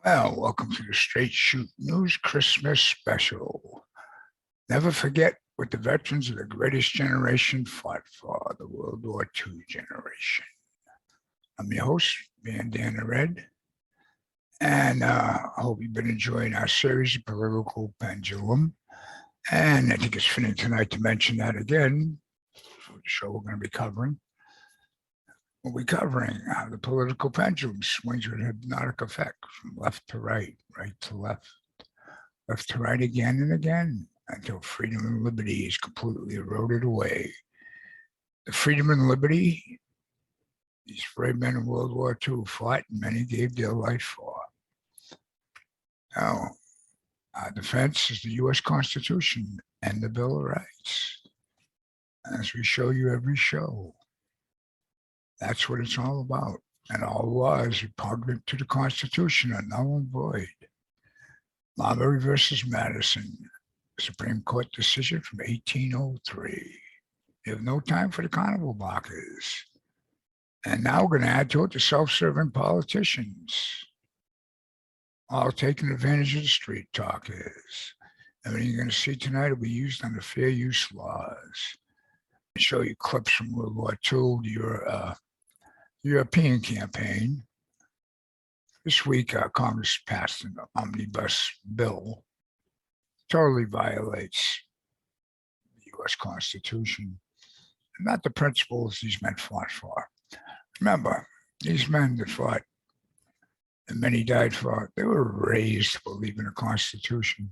Well, welcome to the Straight Shoot News Christmas special. Never forget what the veterans of the greatest generation fought for, the World War II generation. I'm your host, Bandana Red, and I hope you've been enjoying our series of Political Pendulum. And I think it's fitting tonight to mention that again for the show we're going to be covering. We'll be covering how the political pendulum swings with hypnotic effect from left to right, right to left, left to right again and again until freedom and liberty is completely eroded away. The freedom and liberty these brave men in World War II fought and many gave their life for. Now, our defense is the U.S. Constitution and the Bill of Rights, as we show you every show. That's what it's all about. And all laws repugnant to the Constitution are null and void. Marbury versus Madison, Supreme Court decision from 1803. You have no time for the carnival barkers. And now we're going to add to it the self-serving politicians, all taking advantage of the street talkers. Everything you're going to see tonight will be used under fair use laws. I'll show you clips from World War II, your European campaign. This week, Congress passed an omnibus bill. Totally violates the U.S. Constitution, and not the principles these men fought for. Remember, these men that fought, and many died for, they were raised to believe in the Constitution.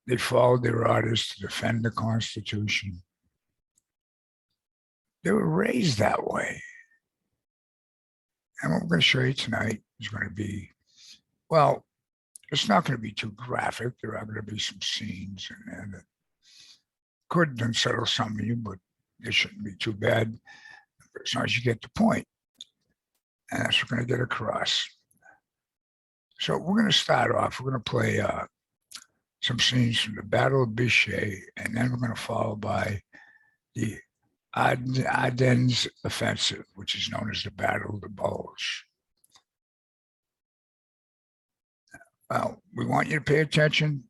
They followed their orders to defend the Constitution. They were raised that way. And what we're going to show you tonight is going to be, well, it's not going to be too graphic. There are going to be some scenes in there that could unsettle some of you, but it shouldn't be too bad as long as you get the point. And that's what we're going to get across. So we're going to start off. We're going to play some scenes from the Battle of Bitche, and then we're going to follow by the Ardennes offensive, which is known as the Battle of the Bulge. Well, we want you to pay attention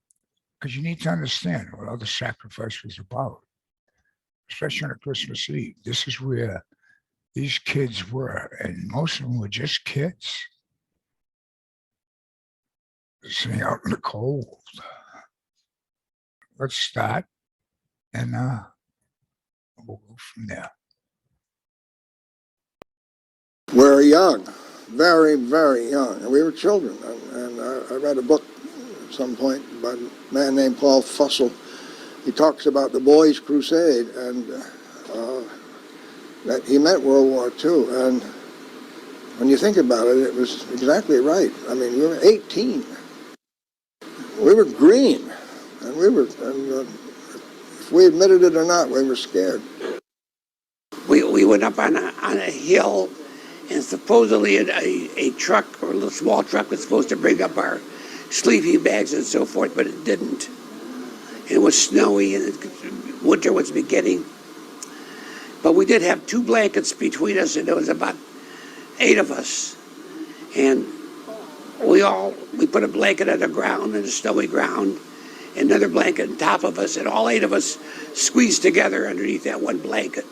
because you need to understand what all the sacrifice was about, especially on Christmas Eve. This is where these kids were, and most of them were just kids sitting out in the cold. Let's start, and we'll go from there. We're young, very, very young, and we were children. And I read a book at some point by a man named Paul Fussell. He talks about the Boys' Crusade, and that he meant World War II. And when you think about it, it was exactly right. I mean, we were 18. We were green, and if we admitted it or not, we were scared. We went up on a hill, and supposedly a truck or a little small truck was supposed to bring up our sleeping bags and so forth, but it didn't. It was snowy, and winter was beginning. But we did have 2 blankets between us, and there was about 8 of us. And we put a blanket on the ground, on the snowy ground, another blanket on top of us, and all 8 of us squeezed together underneath that one blanket.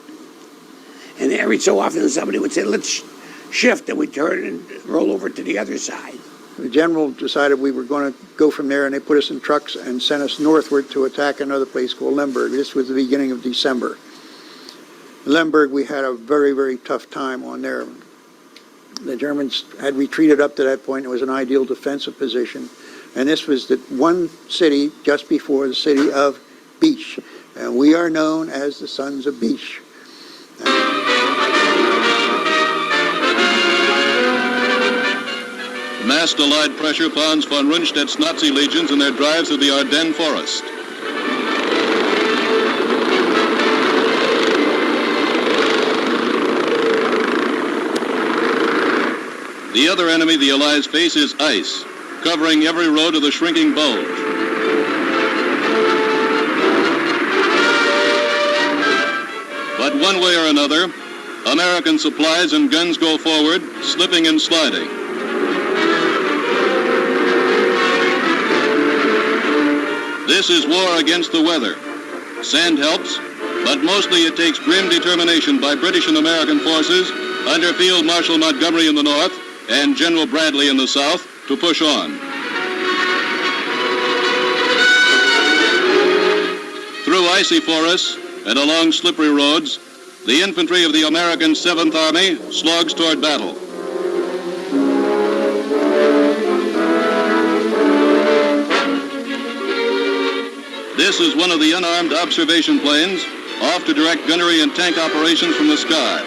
And every so often somebody would say, let's shift, and we'd turn and roll over to the other side. The general decided we were going to go from there, and they put us in trucks and sent us northward to attack another place called Lemberg. This was the beginning of December. Lemberg, we had a very, very tough time on there. The Germans had retreated up to that point. It was an ideal defensive position. And this was the one city just before the city of Bitche. And we are known as the Sons of Bitche. Massed Allied pressure plans von Rundstedt's Nazi legions in their drives through the Ardennes forest. The other enemy the Allies face is ice, covering every road of the shrinking Bulge. But one way or another, American supplies and guns go forward, slipping and sliding. This is war against the weather. Sand helps, but mostly it takes grim determination by British and American forces under Field Marshal Montgomery in the north and General Bradley in the south to push on. Through icy forests and along slippery roads, the infantry of the American 7th Army slogs toward battle. This is one of the unarmed observation planes, off to direct gunnery and tank operations from the sky.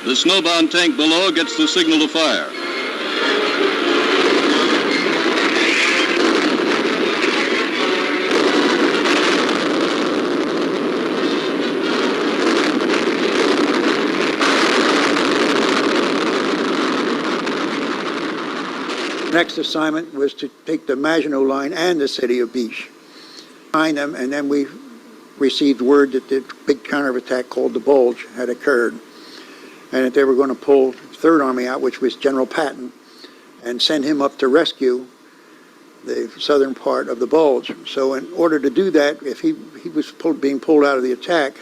The snowbound tank below gets the signal to fire. Next assignment was to take the Maginot Line and the city of Bitche, find them, and then we received word that the big counterattack called the Bulge had occurred, and that they were going to pull Third Army out, which was General Patton, and send him up to rescue the southern part of the Bulge. So in order to do that, if he was being pulled out of the attack,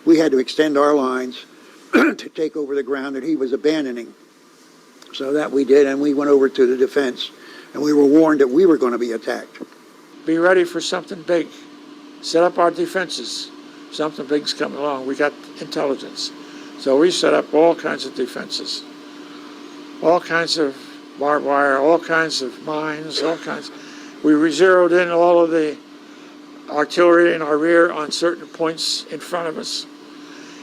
we had to extend our lines to take over the ground that he was abandoning. So that we did, and we went over to the defense, and we were warned that we were going to be attacked. Be ready for something big. Set up our defenses. Something big's coming along. We got intelligence. So we set up all kinds of defenses. All kinds of barbed wire, all kinds of mines, all kinds. We zeroed in all of the artillery in our rear on certain points in front of us.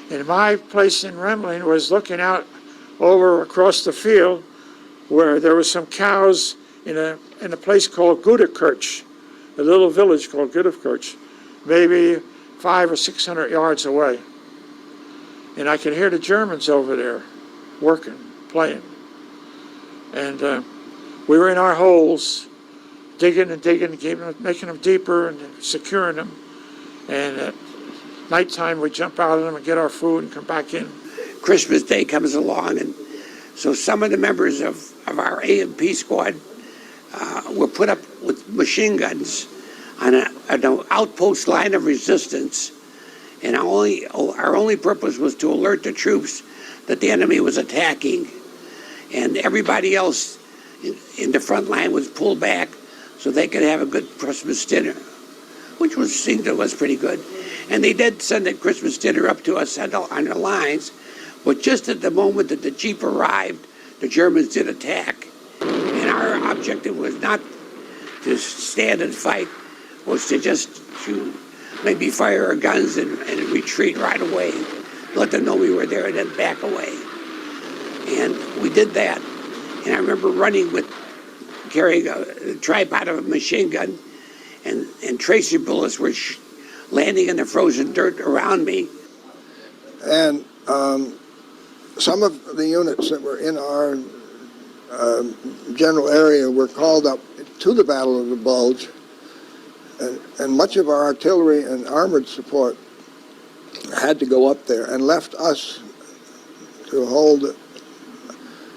And my place in Remling was looking out over across the field where there were some cows in a place called Gudekirch, a little village called Gudekirch, maybe 500 or 600 yards away. And I could hear the Germans over there working, playing. And we were in our holes, digging and digging, making them deeper and securing them. And at nighttime, we'd jump out of them and get our food and come back in. Christmas Day comes along, and so some of the members of our A&P squad were put up with machine guns on an outpost line of resistance, and our only purpose was to alert the troops that the enemy was attacking, and everybody else in the front line was pulled back so they could have a good Christmas dinner, which seemed to us pretty good. And they did send a Christmas dinner up to us on the lines. But just at the moment that the Jeep arrived, the Germans did attack. And our objective was not to stand and fight, was to just maybe fire our guns and retreat right away, let them know we were there and then back away. And we did that. And I remember running carrying a tripod of a machine gun, and tracer bullets were landing in the frozen dirt around me. And some of the units that were in our general area were called up to the Battle of the Bulge, and much of our artillery and armored support had to go up there and left us to hold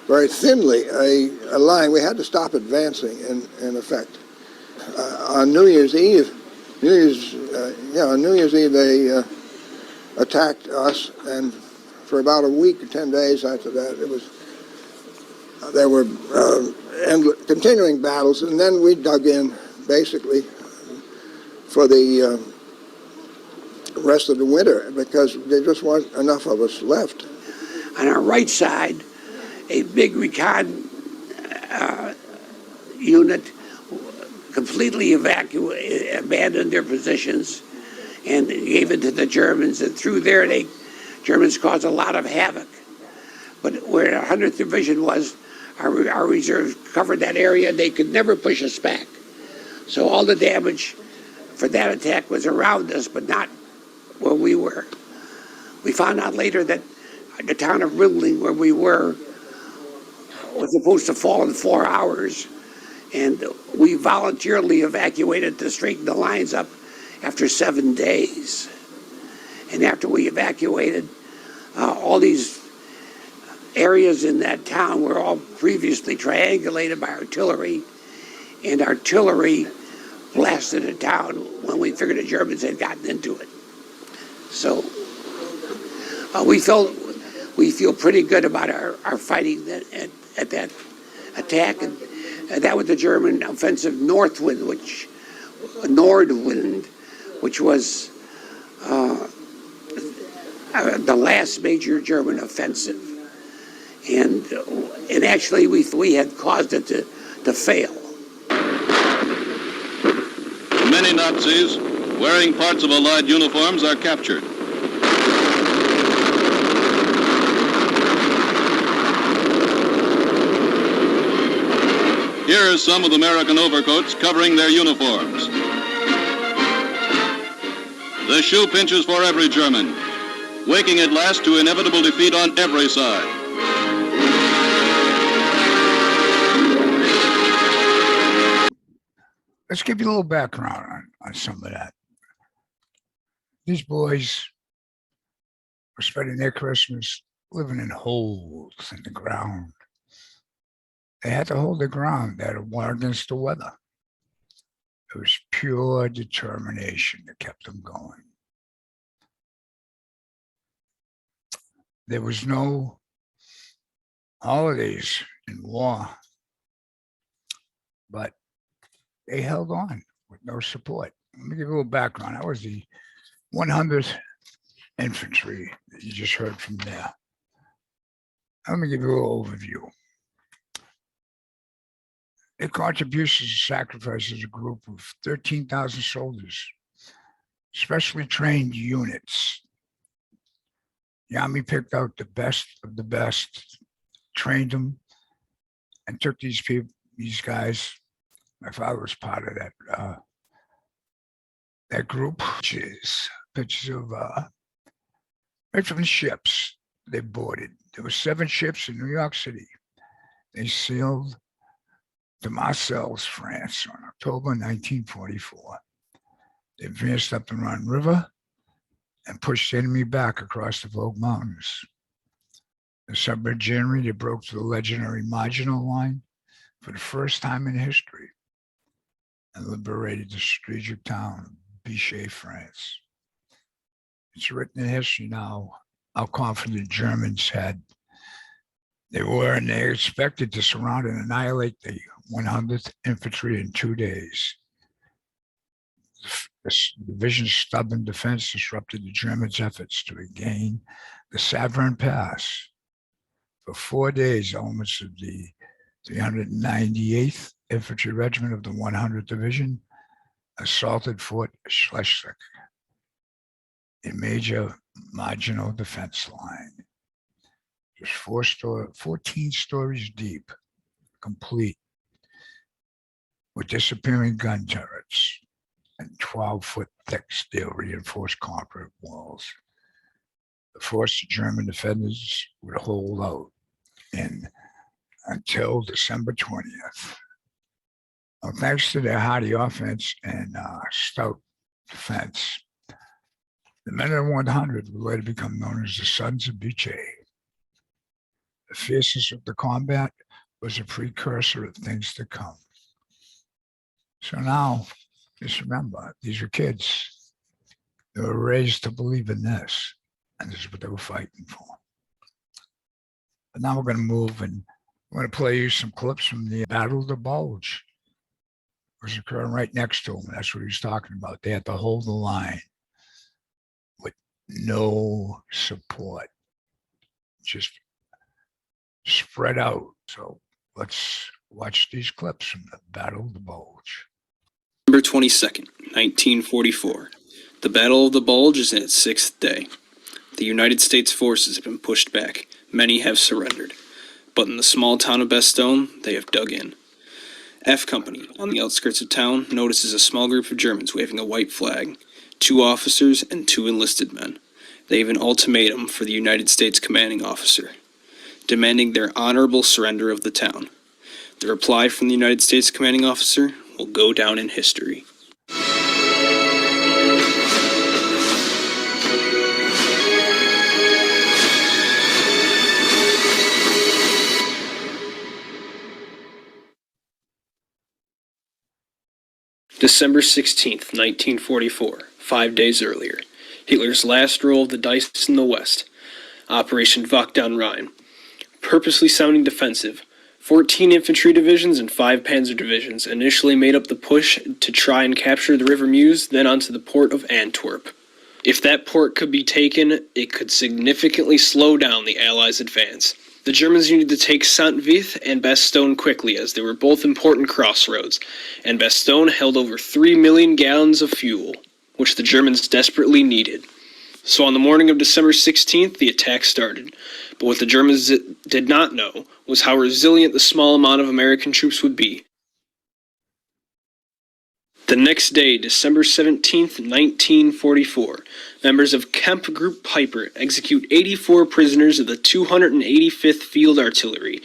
very thinly a line. We had to stop advancing in effect. On New Year's Eve, on New Year's Eve they attacked us, and for about a week or 10 days after that, there were continuing battles, and then we dug in basically for the rest of the winter because there just weren't enough of us left. On our right side, a big recon unit completely abandoned their positions and gave it to the Germans, and through there Germans caused a lot of havoc. But where the 100th Division was, our reserves covered that area, and they could never push us back. So all the damage for that attack was around us, but not where we were. We found out later that the town of Ridling, where we were, was supposed to fall in 4 hours, and we voluntarily evacuated to straighten the lines up after 7 days. And after we evacuated, all these areas in that town were all previously triangulated by artillery, and artillery blasted the town when we figured the Germans had gotten into it. So we feel pretty good about our fighting at that attack, and that was the German offensive Nordwind, which was the last major German offensive, and actually we had caused it to fail. Many Nazis wearing parts of Allied uniforms are captured. Here are some of the American overcoats covering their uniforms. The shoe pinches for every German, waking at last to inevitable defeat on every side. Let's give you a little background on some of that. These boys were spending their Christmas living in holes in the ground. They had to hold their ground. They had to war against the weather. It was pure determination that kept them going. There was no holidays in war, but they held on with no support. Let me give you a little background. I was the 100th Infantry that you just heard from there. Let me give you a little overview. Their contributions and sacrifices a group of 13,000 soldiers, specially trained units. The Army picked out the best of the best, trained them, and took these guys. My father was part of that group. Pictures of different ships they boarded. There were 7 ships in New York City. They sailed to Marseilles, France on October 1944. They advanced up the Rhone River and pushed the enemy back across the Voges Mountains. December, January, they broke through the legendary Maginot Line for the first time in history and liberated the strategic town of Bitche, France. It's written in history now how confident Germans they were, and they expected to surround and annihilate the 100th Infantry in 2 days. The division's stubborn defense disrupted the Germans' efforts to regain the Saverne Pass. For 4 days, elements of the 398th Infantry Regiment of the 100th Division assaulted Fort Schleswig, a major marginal defense line. Just 14 stories deep, complete with disappearing gun turrets and 12-foot thick steel reinforced concrete walls. The forced German defenders would hold out until December 20th. Well, thanks to their hearty offense and stout defense, the men of the 100 would later become known as the Sons of Bitche. The fierceness of the combat was a precursor of things to come. So now, just remember, these are kids. They were raised to believe in this, and this is what they were fighting for. But now we're going to move, and we're going to play you some clips from the Battle of the Bulge. It was occurring right next to him. That's what he was talking about. They had to hold the line with no support, just spread out. So let's watch these clips from the Battle of the Bulge. December 22nd, 1944. The Battle of the Bulge is in its 6th day. The United States forces have been pushed back. Many have surrendered. But in the small town of Bastogne, they have dug in. F Company, on the outskirts of town, notices a small group of Germans waving a white flag, 2 officers and 2 enlisted men. They have an ultimatum for the United States commanding officer, demanding their honorable surrender of the town. The reply from the United States commanding officer will go down in history. December 16th, 1944, 5 days earlier. Hitler's last roll of the dice in the West. Operation Voges am Rhine. Purposely sounding defensive. 14 infantry divisions and 5 panzer divisions initially made up the push to try and capture the River Meuse, then onto the port of Antwerp. If that port could be taken, it could significantly slow down the Allies' advance. The Germans needed to take Saint-Vith and Bastogne quickly, as they were both important crossroads, and Bastogne held over 3 million gallons of fuel, which the Germans desperately needed. So on the morning of December 16th, the attack started. But what the Germans did not know was how resilient the small amount of American troops would be. The next day, December 17th, 1944, members of Kemp Group Piper execute 84 prisoners of the 285th Field Artillery,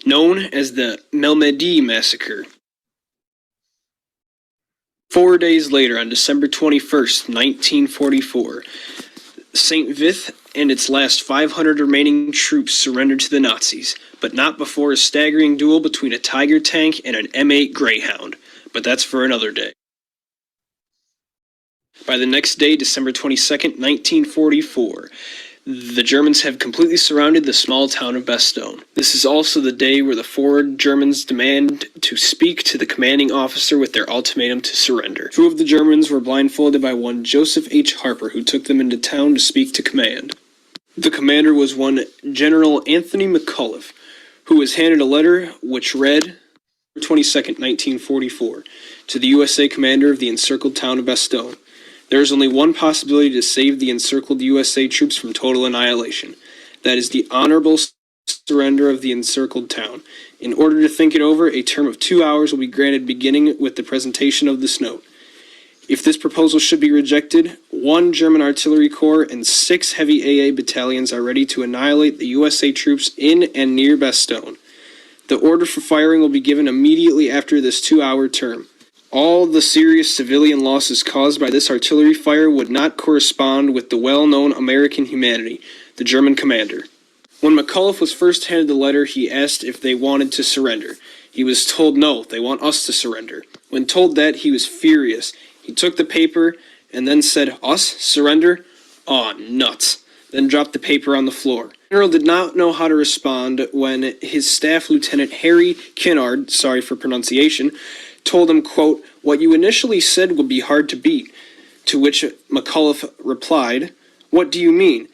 known as the Malmedy Massacre. 4 days later, on December 21st, 1944, Saint-Vith and its last 500 remaining troops surrendered to the Nazis, but not before a staggering duel between a Tiger tank and an M8 Greyhound. But that's for another day. By the next day, December 22nd, 1944, the Germans have completely surrounded the small town of Bastogne. This is also the day where the forward Germans demand to speak to the commanding officer with their ultimatum to surrender. 2 of the Germans were blindfolded by one Joseph H. Harper, who took them into town to speak to command. The commander was one General Anthony McAuliffe, who was handed a letter which read, 22nd, 1944, to the USA commander of the encircled town of Bastogne. There is only one possibility to save the encircled USA troops from total annihilation. That is the honorable surrender of the encircled town. In order to think it over, a term of 2 hours will be granted beginning with the presentation of this note. If this proposal should be rejected, 1 German artillery corps and 6 heavy AA battalions are ready to annihilate the USA troops in and near Bastogne. The order for firing will be given immediately after this 2-hour term. All the serious civilian losses caused by this artillery fire would not correspond with the well-known American humanity, the German commander. When McAuliffe was first handed the letter, he asked if they wanted to surrender. He was told no, they want us to surrender. When told that, he was furious. He took the paper and then said, "Us? Surrender? Aw, nuts." Then dropped the paper on the floor. The general did not know how to respond when his staff lieutenant Harry Kinnard, sorry for pronunciation, told him, quote, "What you initially said would be hard to beat," to which McAuliffe replied, "What do you mean?"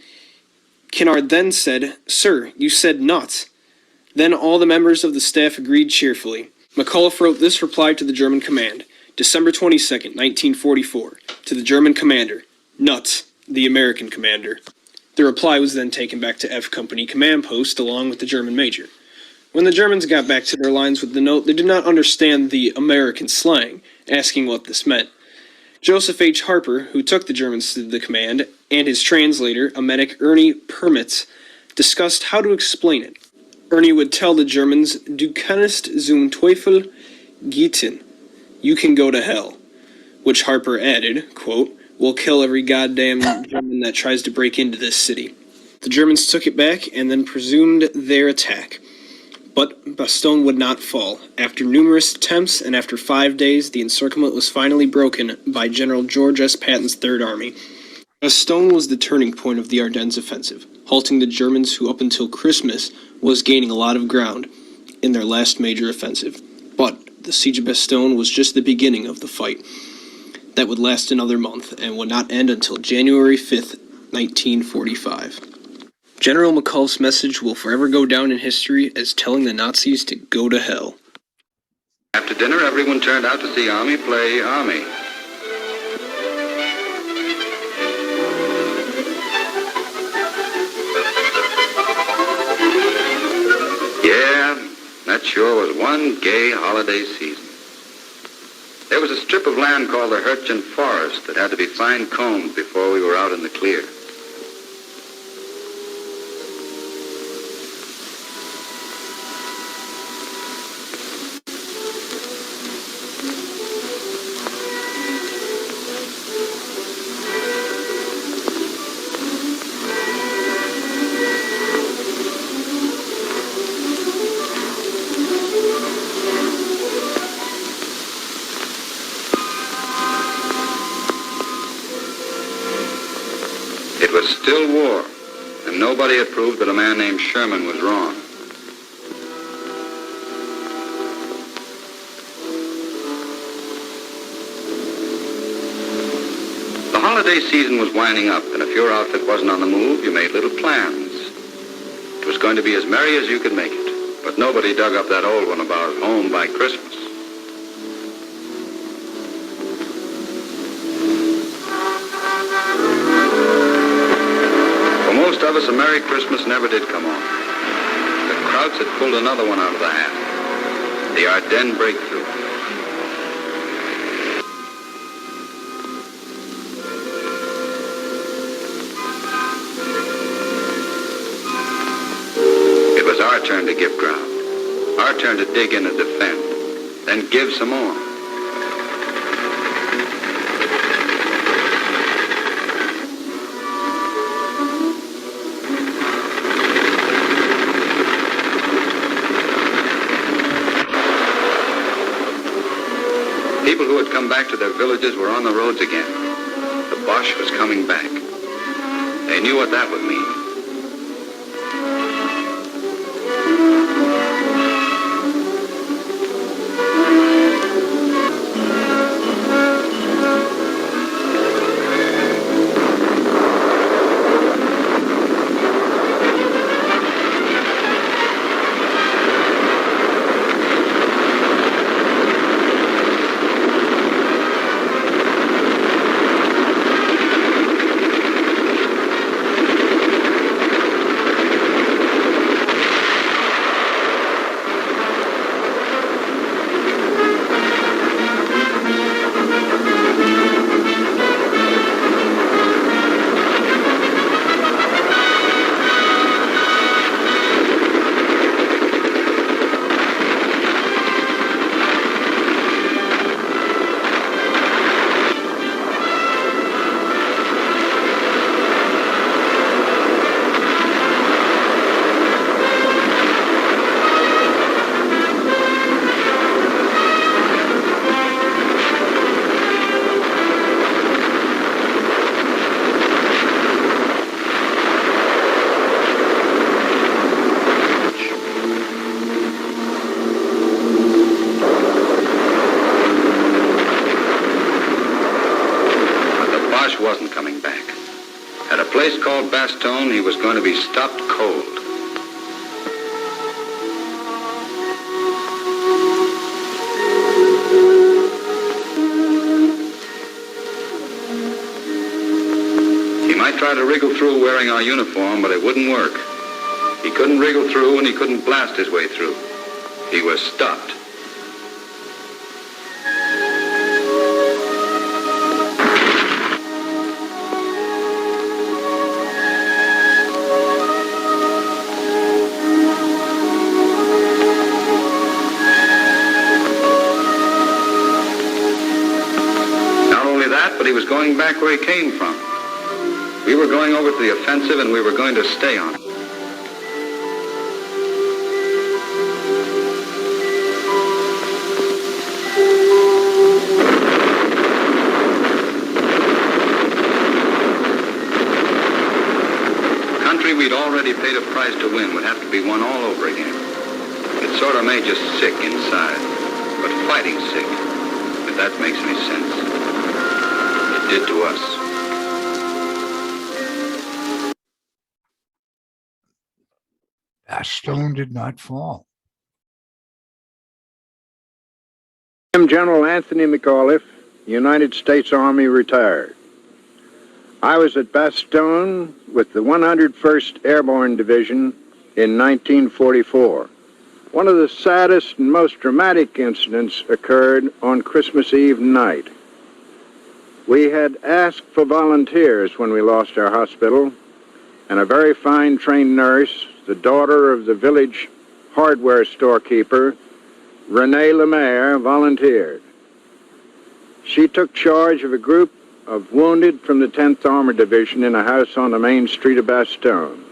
Kinnard then said, "Sir, you said nuts." Then all the members of the staff agreed cheerfully. McAuliffe wrote this reply to the German command, December 22nd, 1944, to the German commander, "Nuts, the American commander." The reply was then taken back to F Company command post along with the German major. When the Germans got back to their lines with the note, they did not understand the American slang, asking what this meant. Joseph H. Harper, who took the Germans to the command, and his translator, a medic Ernie Permitz, discussed how to explain it. Ernie would tell the Germans, "Du kannst zum Teufel gehen," you can go to hell, which Harper added, quote, "We'll kill every goddamn German that tries to break into this city." The Germans took it back and then resumed their attack. But Bastogne would not fall. After numerous attempts and after 5 days, the encirclement was finally broken by General George S. Patton's Third Army. Bastogne was the turning point of the Ardennes offensive, halting the Germans who up until Christmas was gaining a lot of ground in their last major offensive. But the siege of Bastogne was just the beginning of the fight that would last another month and would not end until January 5th, 1945. General McAuliffe's message will forever go down in history as telling the Nazis to go to hell. After dinner, everyone turned out to see Army play Army. Yeah, that sure was one gay holiday season. There was a strip of land called the Hurchin Forest that had to be fine-combed before we were out in the clear. still war, and nobody had proved that a man named Sherman was wrong. The holiday season was winding up, and if your outfit wasn't on the move, you made little plans. It was going to be as merry as you could make it, but nobody dug up that old one about home by Christmas. For most of us, a Merry Christmas never did come on. The Krauts had pulled another one out of the hat. The Ardennes breakthrough. It was our turn to give ground. Our turn to dig in and defend. Then give some more. People who had come back to their villages were on the roads again. The Boche was coming back. They knew what that would mean. Wasn't coming back. At a place called Bastogne, he was going to be stopped cold. He might try to wriggle through wearing our uniform, but it wouldn't work. He couldn't wriggle through and he couldn't blast his way through. He was stopped. But he was going back where he came from. We were going over to the offensive, and we were going to stay on it. The country we'd already paid a price to win would have to be won all over again. It sort of made you sick inside, but fighting sick, if that makes any sense. Did to us. Bastogne did not fall. I'm General Anthony McAuliffe, United States Army, retired. I was at Bastogne with the 101st Airborne Division in 1944. One of the saddest and most dramatic incidents occurred on Christmas Eve night. We had asked for volunteers when we lost our hospital, and a very fine trained nurse, the daughter of the village hardware storekeeper, Renee Lemaire, volunteered. She took charge of a group of wounded from the 10th Armored Division in a house on the main street of Bastogne.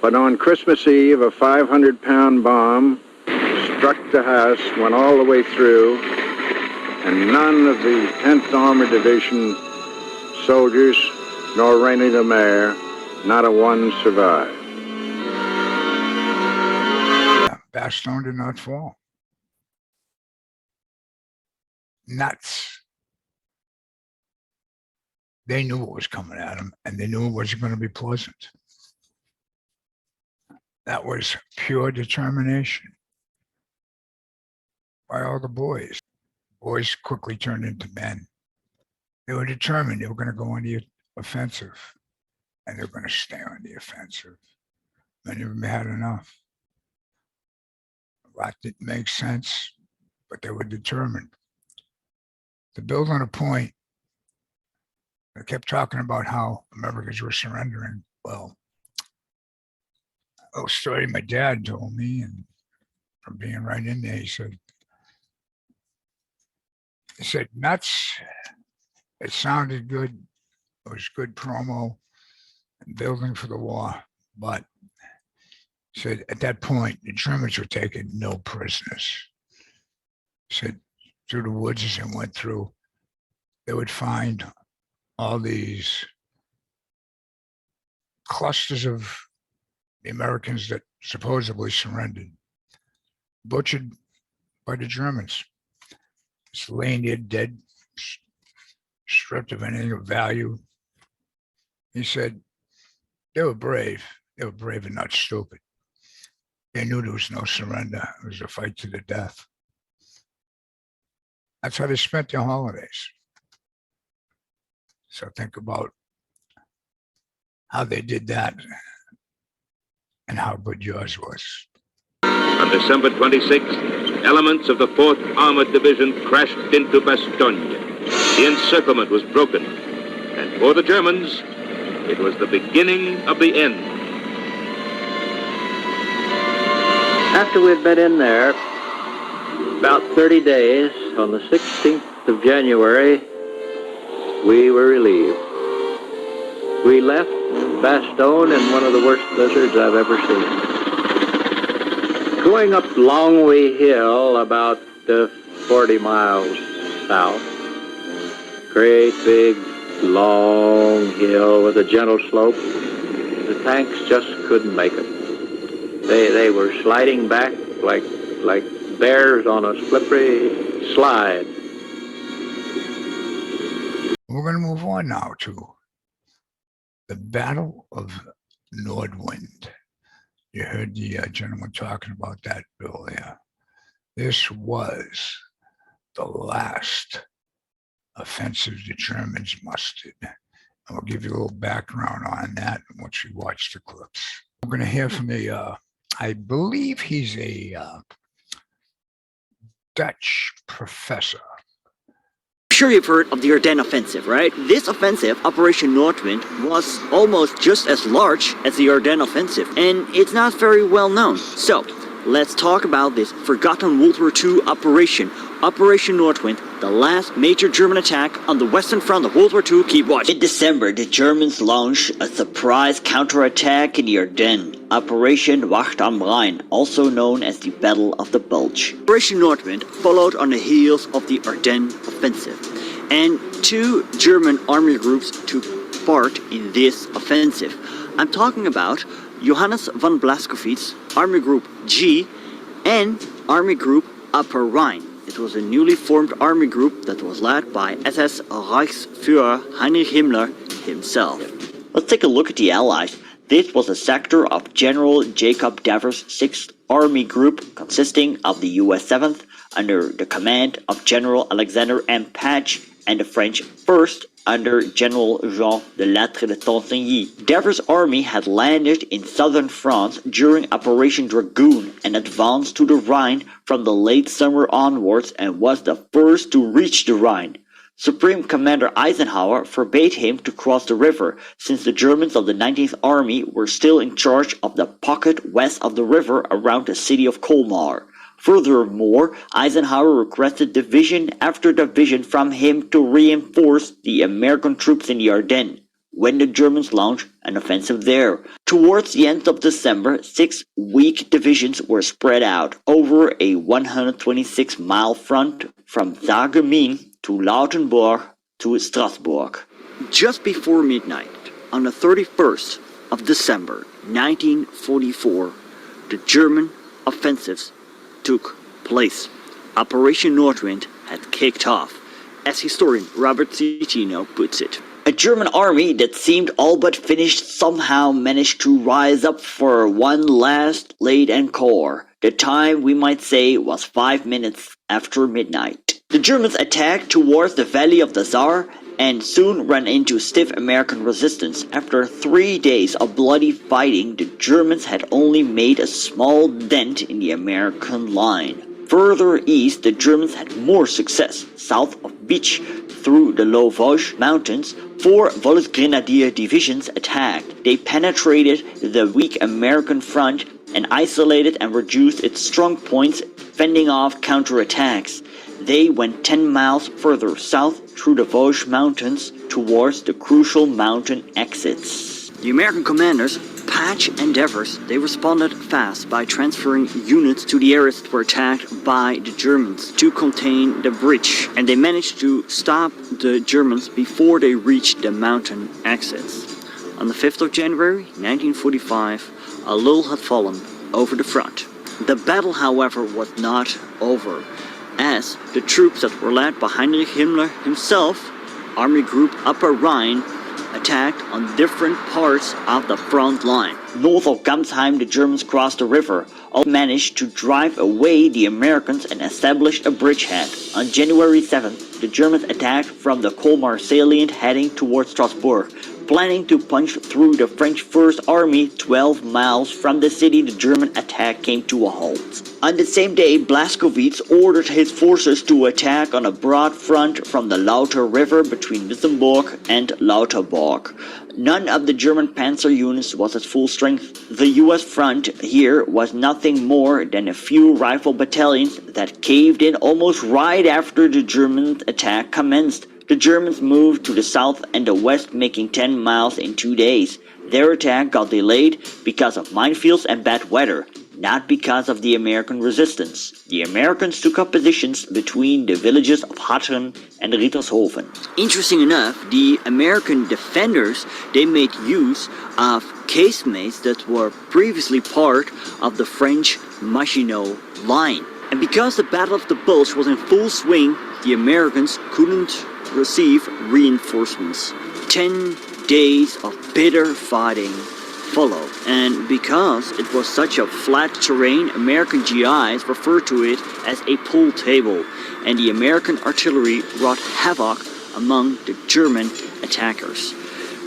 But on Christmas Eve, a 500-pound bomb struck the house, went all the way through, and none of the 10th Armored Division soldiers nor Rhone de Mer, not a one survived. Bastogne did not fall. Nuts. They knew what was coming at them, and they knew it wasn't going to be pleasant. That was pure determination by all the boys. Boys quickly turned into men. They were determined they were going to go on the offensive, and they were going to stay on the offensive. Many of them had enough. A lot didn't make sense, but they were determined. To build on a point, they kept talking about how Americans were surrendering. Well, a little story my dad told me, and from being right in there, he said, nuts. It sounded good. It was good promo and building for the war. But he said at that point, the Germans were taking no prisoners. He said through the woods as they went through, they would find all these clusters of the Americans that supposedly surrendered, butchered by the Germans. Just laying there dead, stripped of anything of value. He said they were brave. They were brave and not stupid. They knew there was no surrender. It was a fight to the death. That's how they spent their holidays. So think about how they did that and how good yours was. On December 26th, elements of the 4th Armored Division crashed into Bastogne. The encirclement was broken, and for the Germans, it was the beginning of the end. After we'd been in there about 30 days, on the 16th of January, we were relieved. We left Bastogne in one of the worst blizzards I've ever seen. Going up Longwy Hill, about 40 miles south, great big long hill with a gentle slope, the tanks just couldn't make it. They were sliding back like bears on a slippery slide. We're going to move on now to the Battle of Nordwind. You heard the gentleman talking about that earlier. This was the last offensive the Germans mustered. And we'll give you a little background on that once we watch the clips. We're going to hear from I believe he's a Dutch professor. I'm sure you've heard of the Ardennes offensive, right? This offensive, Operation Nordwind, was almost just as large as the Ardennes offensive, and it's not very well known. So, let's talk about this forgotten World War II operation, Operation Nordwind, the last major German attack on the western front of World War II. Keep watching. In December, the Germans launched a surprise counterattack in the Ardennes, Operation Wacht am Rhein, also known as the Battle of the Bulge. Operation Nordwind followed on the heels of the Ardennes offensive, and two German army groups took part in this offensive. I'm talking about Johannes von Blaskowitz's Army Group G and Army Group Upper Rhine. It was a newly formed army group that was led by SS Reichsführer Heinrich Himmler himself. Let's take a look at the Allies. This was a sector of General Jacob Devers' 6th Army Group, consisting of the US 7th under the command of General Alexander M. Patch and the French 1st under General Jean de Lattre de Tansigny. Devers' army had landed in southern France during Operation Dragoon and advanced to the Rhine from the late summer onwards and was the first to reach the Rhine. Supreme Commander Eisenhower forbade him to cross the river, since the Germans of the 19th Army were still in charge of the pocket west of the river around the city of Colmar. Furthermore, Eisenhower requested division after division from him to reinforce the American troops in the Ardennes, when the Germans launched an offensive there. Towards the end of December, 6 weak divisions were spread out over a 126-mile front from Sarreguemines to Lautenburg to Strasbourg. Just before midnight, On the 31st of December 1944, the German offensives took place. Operation Nordwind had kicked off, as historian Robert Citino puts it. A German army that seemed all but finished somehow managed to rise up for one last late encore. The time, we might say, was 5 minutes after midnight. The Germans attacked towards the Valley of the Saar and soon ran into stiff American resistance. After 3 days of bloody fighting, the Germans had only made a small dent in the American line. Further east, the Germans had more success. South of Bitche, through the low Voges mountains, 4 Volksgrenadier divisions attacked. They penetrated the weak American front and isolated and reduced its strong points, fending off counterattacks. They went 10 miles further south through the Voges mountains towards the crucial mountain exits. The American commanders, Patch and Devers, they responded fast by transferring units to the areas that were attacked by the Germans to contain the bridge, and they managed to stop the Germans before they reached the mountain exits. On the 5th of January 1945, a lull had fallen over the front. The battle, however, was not over, as the troops that were led by Heinrich Himmler himself, Army Group Upper Rhine, attacked on different parts of the front line. North of Gamsheim, the Germans crossed the river, all managed to drive away the Americans and established a bridgehead. On January 7th, the Germans attacked from the Colmar salient heading towards Strasbourg, planning to punch through the French First Army. 12 miles from the city, the German attack came to a halt. On the same day, Blaskowitz ordered his forces to attack on a broad front from the Lauter River between Wissembourg and Lauterbourg. None of the German panzer units was at full strength. The US front here was nothing more than a few rifle battalions that caved in almost right after the German attack commenced. The Germans moved to the south and the west, making 10 miles in 2 days. Their attack got delayed because of minefields and bad weather, not because of the American resistance. The Americans took up positions between the villages of Ardennes and Rittershofen. Interesting enough, the American defenders, they made use of casemates that were previously part of the French Maginot Line. And because the Battle of the Bulge was in full swing, the Americans couldn't receive reinforcements. 10 days of bitter fighting followed, and because it was such a flat terrain, American GIs referred to it as a pool table, and the American artillery wrought havoc among the German attackers.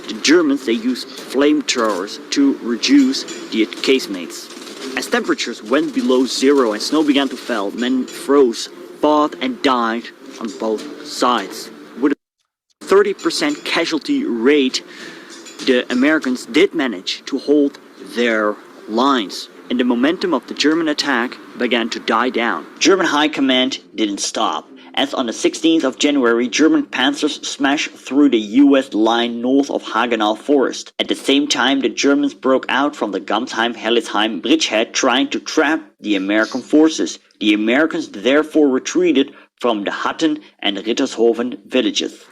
The Germans, they used flamethrowers to reduce the casemates. As temperatures went below zero and snow began to fall, men froze, fought and died on both sides. With a 30% casualty rate, the Americans did manage to hold their lines, and the momentum of the German attack began to die down. German high command didn't stop, as on the 16th of January, German panzers smashed through the US line north of Hagenau Forest. At the same time, the Germans broke out from the Gamsheim-Hellesheim bridgehead, trying to trap the American forces. The Americans therefore retreated from the Hatten and Rittershofen villages.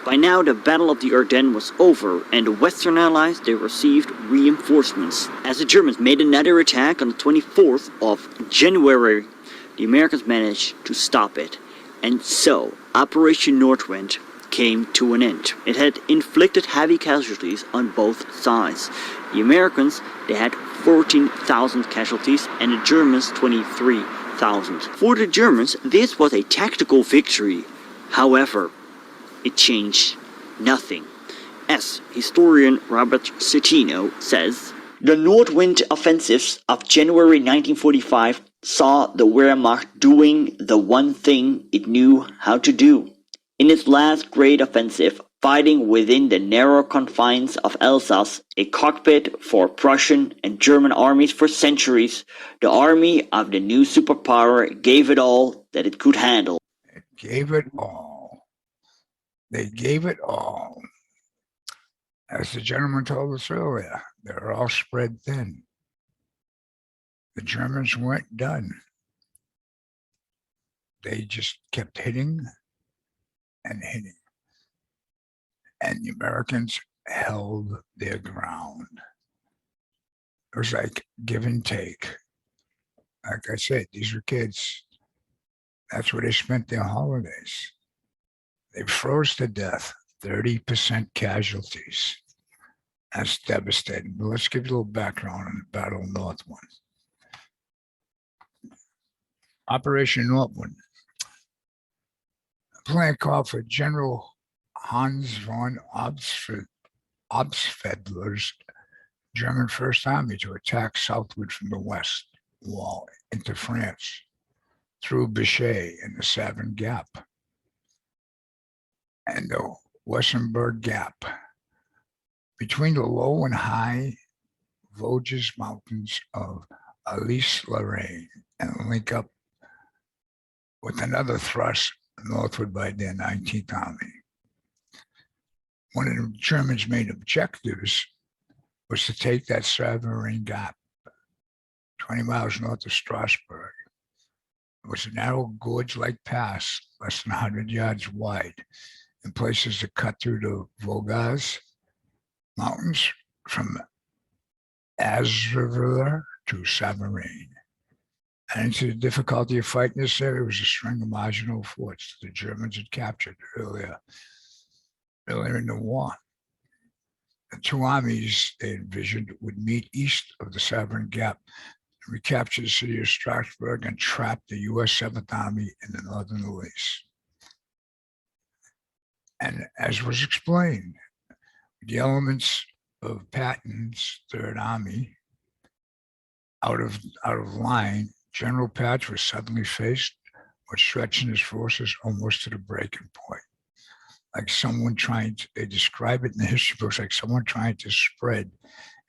By now, the Battle of the Ardennes was over, and the Western Allies, they received reinforcements. As the Germans made another attack on the 24th of January, the Americans managed to stop it. And so, Operation Nordwind came to an end. It had inflicted heavy casualties on both sides. The Americans, they had 14,000 casualties, and the Germans 23,000. For the Germans, this was a tactical victory. However, it changed nothing. As historian Robert Citino says, the Nordwind offensives of January 1945 saw the Wehrmacht doing the one thing it knew how to do. In its last great offensive, fighting within the narrow confines of Alsace, a cockpit for Prussian and German armies for centuries, the army of the new superpower gave it all that it could handle. It gave it all. They gave it all. As the gentleman told us earlier, they're all spread thin. The Germans weren't done. They just kept hitting and hitting. And the Americans held their ground. It was like give and take. Like I said, these were kids. That's where they spent their holidays. They froze to death, 30% casualties. That's devastating. But let's give you a little background on the Battle of Northwind. Operation Northwind. The plan called for General Hans von Obstfedler's German First Army to attack southward from the west wall into France through Bitche and the Saverne Gap and the Weissenberg Gap. Between the low and high Voges mountains of Alsace-Lorraine and link up with another thrust northward by their 19th Army. One of the Germans' main objectives was to take that Saverne Gap, 20 miles north of Strasbourg. It was a narrow gorge-like pass, less than 100 yards wide, in places to cut through the Voges mountains from Azerviller to Saverne. And into the difficulty of fighting this area was a string of Maginot forts that the Germans had captured earlier in the war. The two armies they envisioned would meet east of the Saverne Gap and recapture the city of Strasbourg and trap the U.S. 7th Army in the northern Alsace. And as was explained, the elements of Patton's Third Army out of line, General Patch was suddenly faced with stretching his forces almost to the breaking point. Like someone trying to, they describe it in the history books like someone trying to spread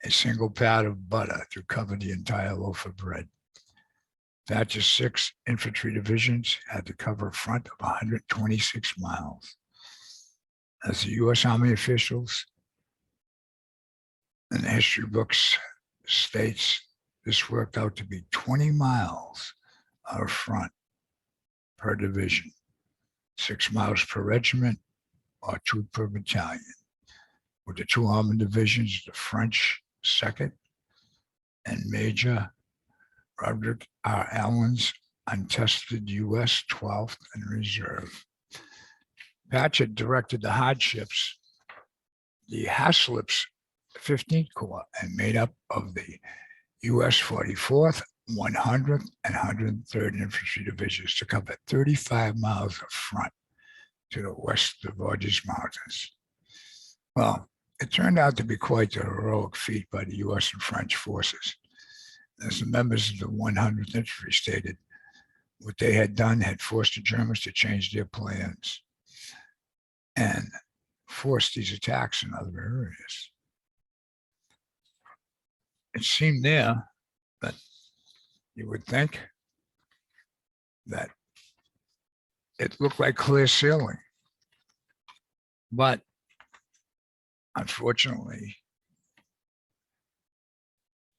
a single pat of butter to cover the entire loaf of bread. Patch's 6 infantry divisions had to cover a front of 126 miles. As the U.S. Army officials in the history books states, this worked out to be 20 miles of front per division, 6 miles per regiment, or 2 per battalion. With the 2 armored divisions, the French 2nd and Major Roderick R. Allen's untested U.S. 12th and reserve. Patch had directed the hardships, the Haslip's 15th Corps, and made up of the U.S. 44th, 100th, and 103rd Infantry Divisions to cover 35 miles of front to the west of the Voges Mountains. Well, it turned out to be quite a heroic feat by the U.S. and French forces. As the members of the 100th Infantry stated, what they had done had forced the Germans to change their plans and forced these attacks in other areas. It seemed there that you would think that it looked like clear sailing. But unfortunately,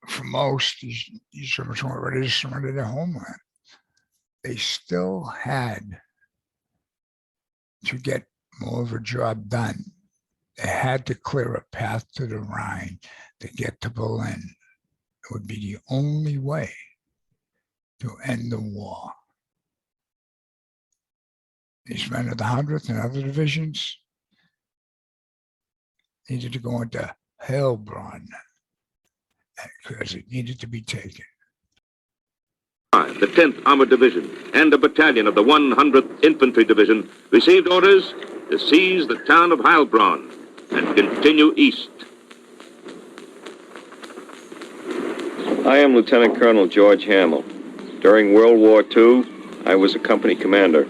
for most, these Germans weren't ready to surrender their homeland. They still had to get more of a job done. They had to clear a path to the Rhine to get to Berlin. It would be the only way to end the war. These men of the 100th and other divisions needed to go into Heilbronn because it needed to be taken. The 10th Armored Division and a battalion of the 100th Infantry Division received orders to seize the town of Heilbronn and continue east. I am Lieutenant Colonel George Hamill. During World War II, I was a company commander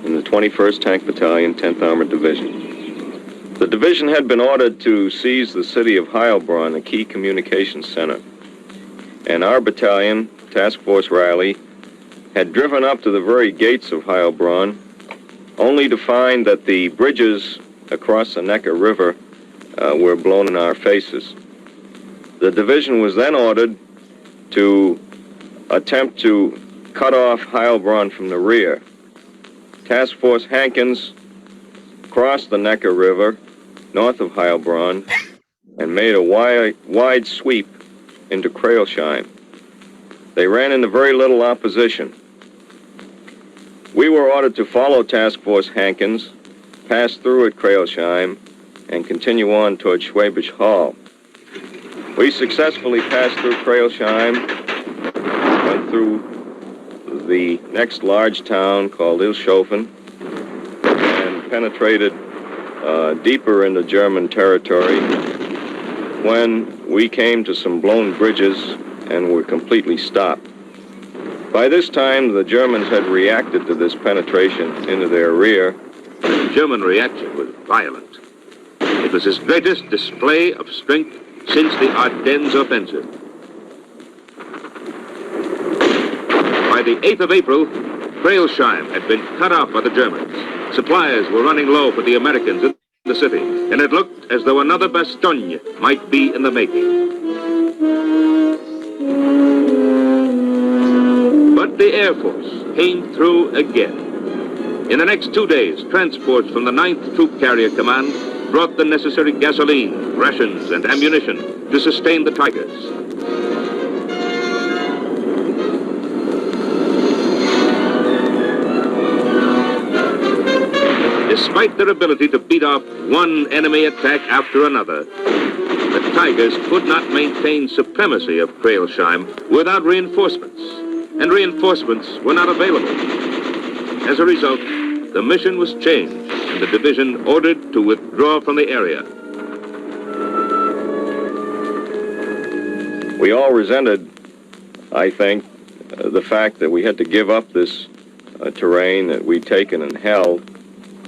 in the 21st Tank Battalion, 10th Armored Division. The division had been ordered to seize the city of Heilbronn, a key communications center. And our battalion, Task Force Riley, had driven up to the very gates of Heilbronn, only to find that the bridges across the Neckar River were blown in our faces. The division was then ordered to attempt to cut off Heilbronn from the rear. Task Force Hankins crossed the Neckar River north of Heilbronn and made a wide sweep into Crailsheim. They ran into very little opposition. We were ordered to follow Task Force Hankins, pass through at Crailsheim, and continue on toward Schwäbisch Hall. We successfully passed through Crailsheim, went through the next large town called Ilshofen, and penetrated deeper into German territory when we came to some blown bridges and were completely stopped. By this time, the Germans had reacted to this penetration into their rear. The German reaction was violent. It was his greatest display of strength since the Ardennes offensive. By the 8th of April, Crailsheim had been cut off by the Germans. Supplies were running low for the Americans in the city, and it looked as though another Bastogne might be in the making. But the Air Force came through again. In the next 2 days, transports from the 9th Troop Carrier Command brought the necessary gasoline, rations, and ammunition to sustain the Tigers. Despite their ability to beat off one enemy attack after another, the Tigers could not maintain supremacy of Crailsheim without reinforcements, and reinforcements were not available. As a result, the mission was changed, and the division ordered to withdraw from the area. We all resented, I think, the fact that we had to give up this terrain that we'd taken and held.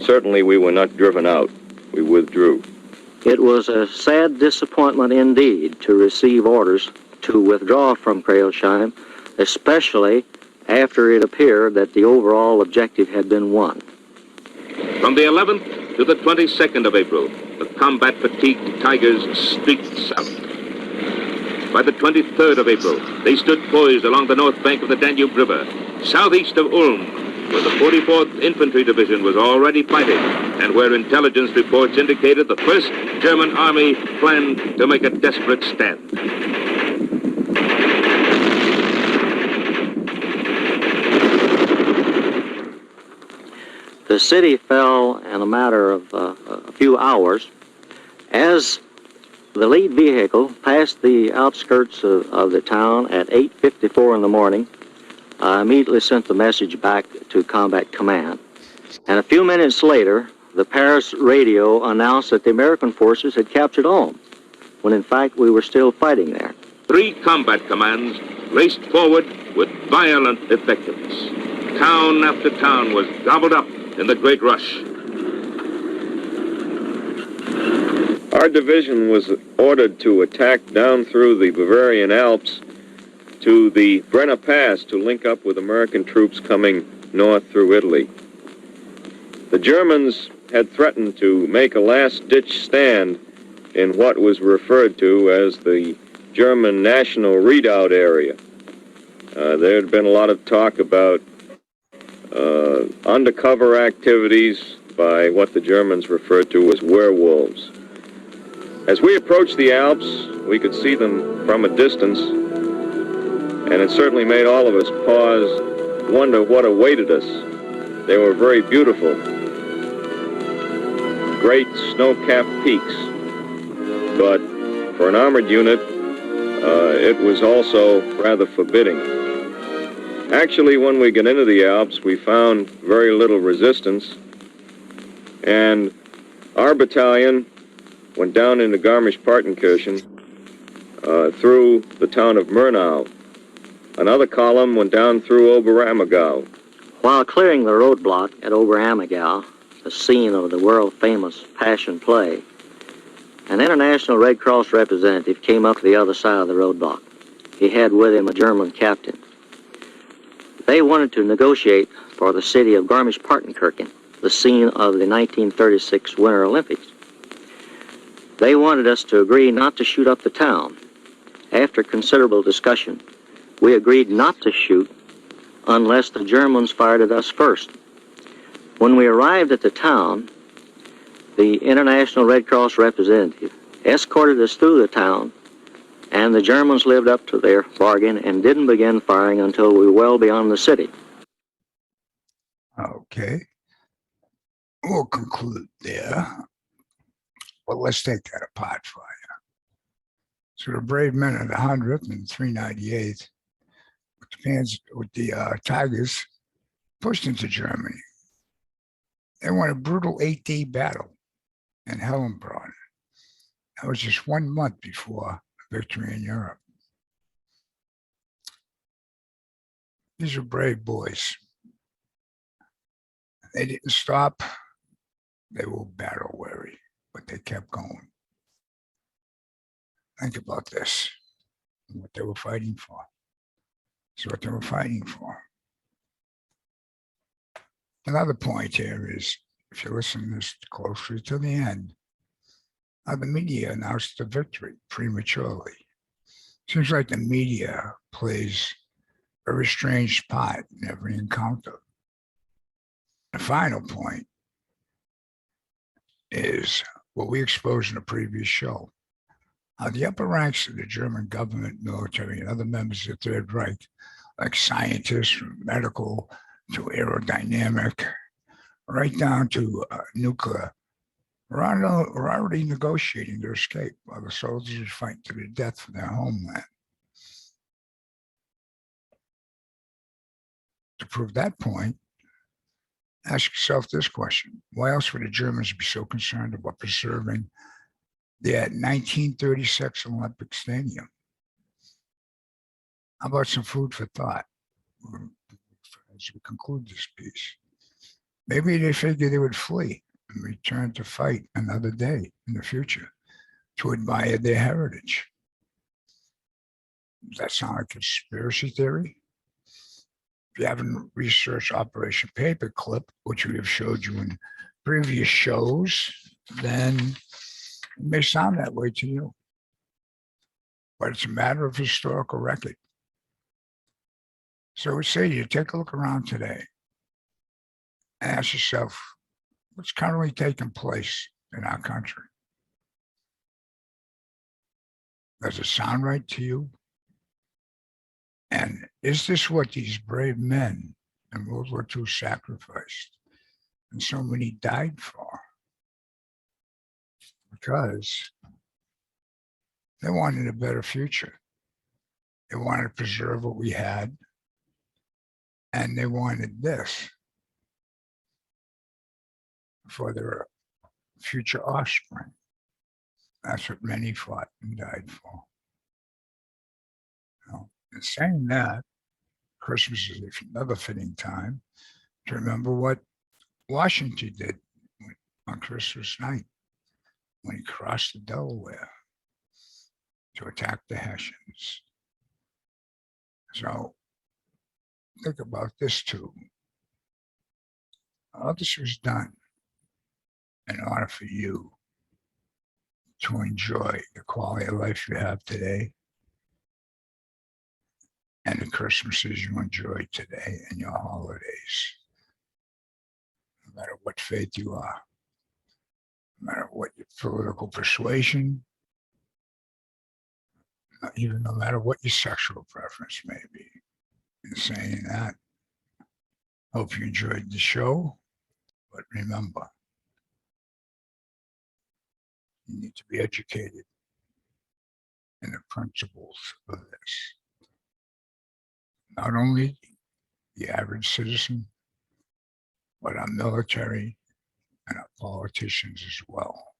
Certainly we were not driven out. We withdrew. It was a sad disappointment indeed to receive orders to withdraw from Crailsheim, especially after it appeared that the overall objective had been won. From the 11th to the 22nd of April, the combat-fatigued Tigers streaked south. By the 23rd of April, they stood poised along the north bank of the Danube River, southeast of Ulm, where the 44th Infantry Division was already fighting, and where intelligence reports indicated the 1st German Army planned to make a desperate stand. The city fell in a matter of a few hours as the lead vehicle passed the outskirts of the town at 8:54 in the morning. I immediately sent the message back to Combat Command. And a few minutes later, the Paris radio announced that the American forces had captured Ulm, when in fact we were still fighting there. 3 combat commands raced forward with violent effectiveness. Town after town was gobbled up in the great rush. Our division was ordered to attack down through the Bavarian Alps to the Brenner Pass to link up with American troops coming north through Italy. The Germans had threatened to make a last-ditch stand in what was referred to as the German National Redoubt area. There had been a lot of talk about undercover activities by what the Germans referred to as werewolves. As we approached the Alps, we could see them from a distance, and it certainly made all of us pause, wonder what awaited us. They were very beautiful, great snow-capped peaks, but for an armored unit, it was also rather forbidding. Actually, when we got into the Alps, we found very little resistance, and our battalion went down into Garmisch-Partenkirchen through the town of Murnau. Another column went down through Oberammergau. While clearing the roadblock at Oberammergau, the scene of the world-famous Passion Play, an international Red Cross representative came up to the other side of the roadblock. He had with him a German captain. They wanted to negotiate for the city of Garmisch-Partenkirchen, the scene of the 1936 Winter Olympics. They wanted us to agree not to shoot up the town. After considerable discussion, we agreed not to shoot unless the Germans fired at us first. When we arrived at the town, the International Red Cross representative, escorted us through the town, and the Germans lived up to their bargain and didn't begin firing until we were well beyond the city. Okay. We'll conclude there. But let's take that apart for you. So the brave men of the 100th and 398th, with the Tigers, pushed into Germany. They won a brutal 8-day battle in Hellenbrunn. That was just 1 month before victory in Europe. These are brave boys. They didn't stop. They were battle weary, but they kept going. Think about this, what they were fighting for. It's what they were fighting for. Another point here is, if you listen to this closely to the end, how the media announced the victory prematurely. Seems like the media plays a very strange part in every encounter. The final point is what we exposed in the previous show. How the upper ranks of the German government, military, and other members of the Third Reich, like scientists from medical to aerodynamic, right down to nuclear, were already negotiating their escape while the soldiers were fighting to the death for their homeland. To prove that point, ask yourself this question. Why else would the Germans be so concerned about preserving their 1936 Olympic Stadium? How about some food for thought as we conclude this piece? Maybe they figured they would flee and return to fight another day in the future to admire their heritage. Does that sound like a conspiracy theory? If you haven't researched Operation Paperclip, which we have showed you in previous shows, then it may sound that way to you. But it's a matter of historical record. So I would say to you, take a look around today and ask yourself, what's currently taking place in our country? Does it sound right to you? And is this what these brave men in World War II sacrificed and so many died for? Because they wanted a better future. They wanted to preserve what we had, and they wanted this for their future offspring. That's what many fought and died for. And saying that, Christmas is another fitting time to remember what Washington did on Christmas night when he crossed the Delaware to attack the Hessians. So think about this too. All this was done in order for you to enjoy the quality of life you have today and the Christmases you enjoy today and your holidays. No matter what faith you are, no matter what your political persuasion, even no matter what your sexual preference may be. In saying that, hope you enjoyed the show, but remember, you need to be educated in the principles of this. Not only the average citizen, but our military and our politicians as well.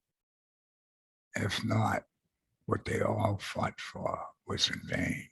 If not, what they all fought for was in vain.